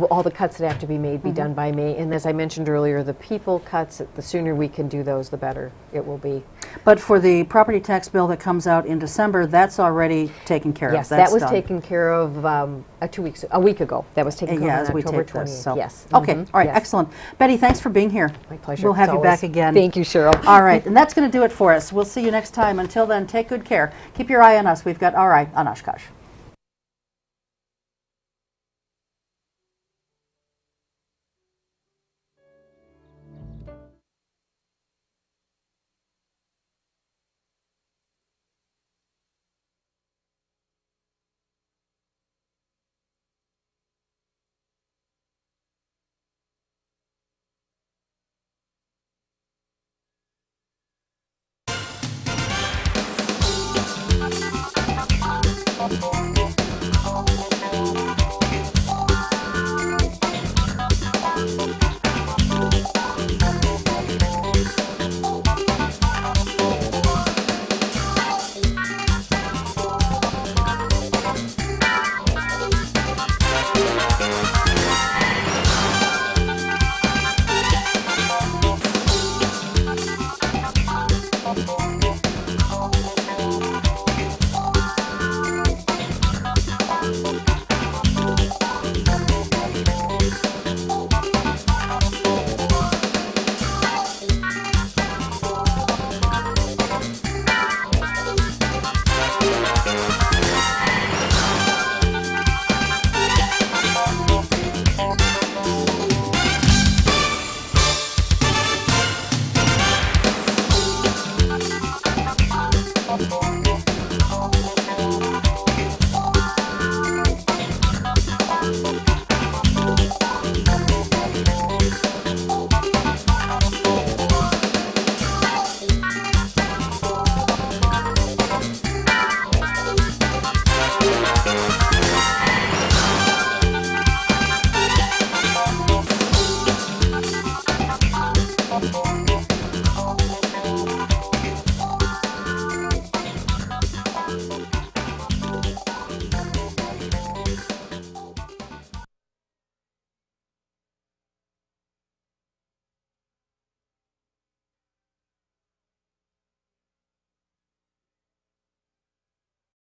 all the cuts that have to be made be done by May. And as I mentioned earlier, the people cuts, the sooner we can do those, the better it will be. But for the property tax bill that comes out in December, that's already taken care of. Yes, that was taken care of a week ago. That was taken care of on October 28th. Yes. Okay. All right. Excellent. Betty, thanks for being here. My pleasure. We'll have you back again. Thank you, Cheryl. All right. And that's going to do it for us. We'll see you next time. Until then, take good care. Keep your eye on us. We've got our eye on Oshkosh.